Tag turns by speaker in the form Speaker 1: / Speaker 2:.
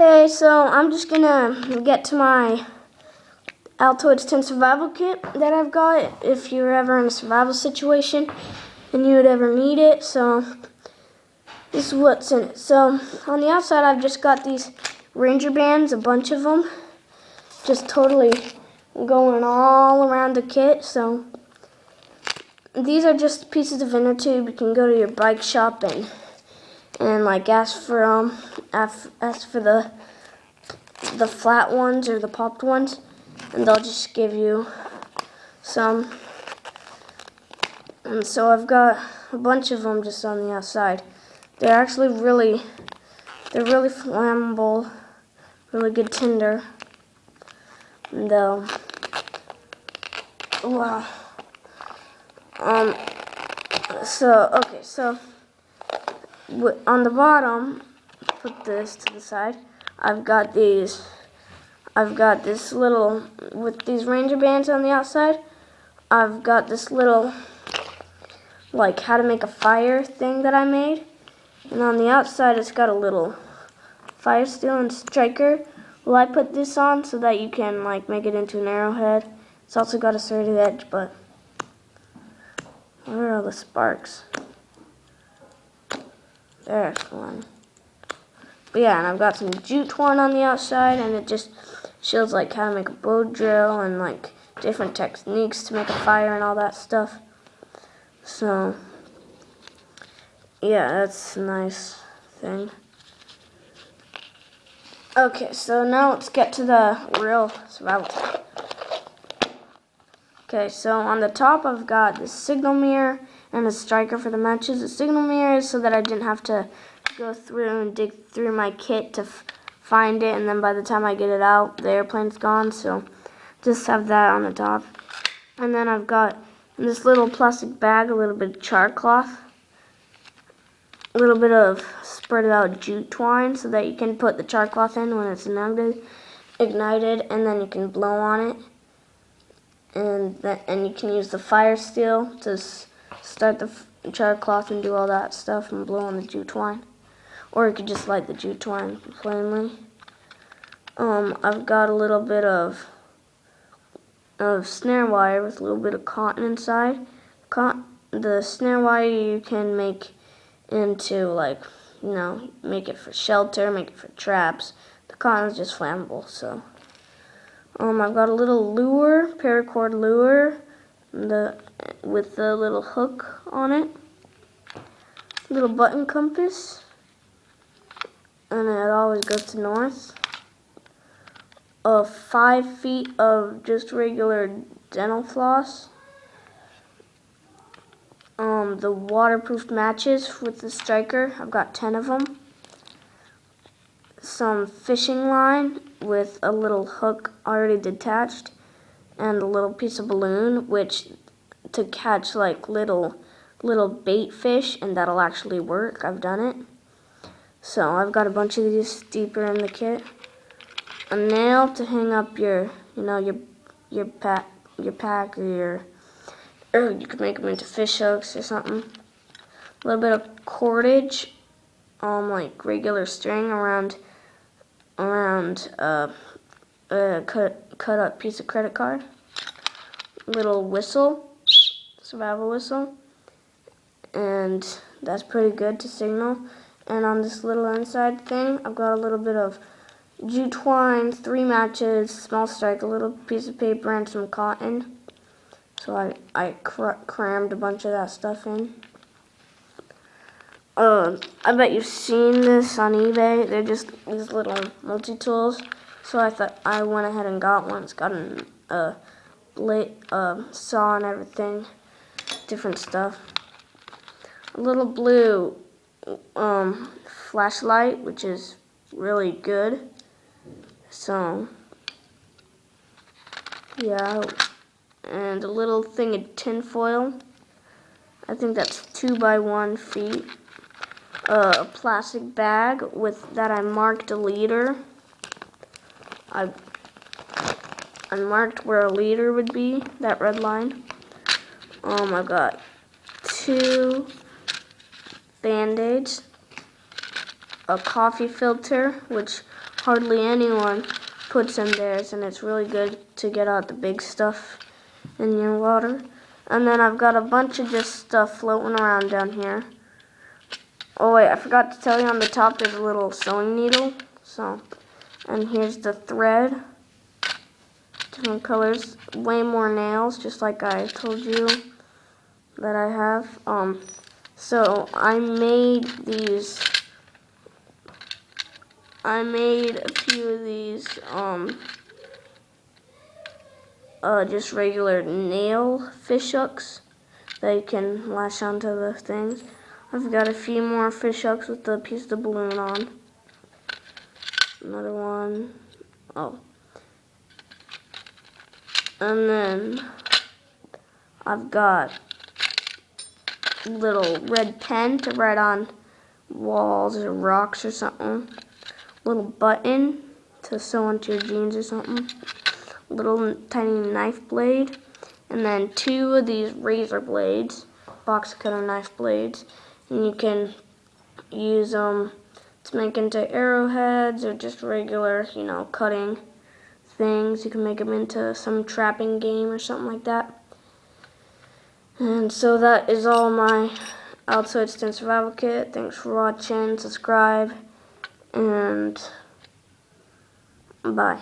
Speaker 1: Hey, so I'm just gonna get to my Altoids 10 survival kit that I've got if you're ever in a survival situation and you would ever need it. So this is what's in it. So on the outside I've just got these ranger bands, a bunch of them, just totally going all around the kit. So these are just pieces of inner tube. You can go to your bike shop and like ask for the flat ones or the popped ones, and they'll just give you some. And so I've got a bunch of them just on the outside. They're actually really flammable, really good tinder. And wow. So on the bottom, put this to the side. I've got this little, with these ranger bands on the outside, I've got this little, like, how to make a fire thing that I made. And on the outside, it's got a little fire steel and striker. Well, I put this on so that you can, like, make it into an arrowhead. It's also got a serrated edge, but where are all the sparks? There's one. But yeah, and I've got some jute twine on the outside, and it just shows like how to make a bow drill and like different techniques to make a fire and all that stuff. So yeah, that's a nice thing. Okay, so now let's get to the real survival tech. Okay, so on the top I've got the signal mirror and a striker for the matches. The signal mirror is so that I didn't have to go through and dig through my kit to find it, and then by the time I get it out, the airplane's gone, so just have that on the top. And then I've got in this little plastic bag a little bit of char cloth, a little bit of spread out jute twine so that you can put the char cloth in when it's ignited, and then you can blow on it. And you can use the fire steel to start the char cloth and do all that stuff and blow on the jute twine. Or you could just light the jute twine plainly. I've got a little bit of snare wire with a little bit of cotton inside. The snare wire you can make into, like, you know, make it for shelter, make it for traps. The cotton is just flammable, so. I've got a little lure, paracord lure, with the little hook on it. Little button compass, and it always goes to north. 5 feet of just regular dental floss. The waterproof matches with the striker, I've got 10 of them. Some fishing line with a little hook already detached, and a little piece of balloon, which to catch like little bait fish, and that'll actually work. I've done it. So I've got a bunch of these deeper in the kit. A nail to hang up your pack, or you could make them into fish hooks or something. A little bit of cordage, like regular string around a cut up piece of credit card. Little whistle, survival whistle, and that's pretty good to signal. And on this little inside thing, I've got a little bit of jute twine, 3 matches, small strike, a little piece of paper, and some cotton. So I crammed a bunch of that stuff in. I bet you've seen this on eBay. They're just these little multi-tools. So I went ahead and got one. It's got a blade, saw and everything, different stuff. A little blue flashlight, which is really good. So yeah, and a little thing of tin foil. I think that's 2 by 1 feet. A plastic bag with that I marked a leader. I marked where a leader would be, that red line. I've got 2 Band-Aids, a coffee filter, which hardly anyone puts in theirs, and it's really good to get out the big stuff in your water. And then I've got a bunch of just stuff floating around down here. Oh wait, I forgot to tell you, on the top there's a little sewing needle. And here's the thread. Different colors, way more nails, just like I told you that I have. So I made a few of these, just regular nail fish hooks that you can lash onto the things. I've got a few more fish hooks with the piece of the balloon on. Another one. Oh. And then I've got a little red pen to write on walls or rocks or something. Little button to sew onto your jeans or something. Little tiny knife blade. And then 2 of these razor blades, box cutter knife blades. And you can use them to make into arrowheads or just regular, cutting things. You can make them into some trapping game or something like that. And so that is all my Altoids 10 survival kit. Thanks for watching. Subscribe. And bye.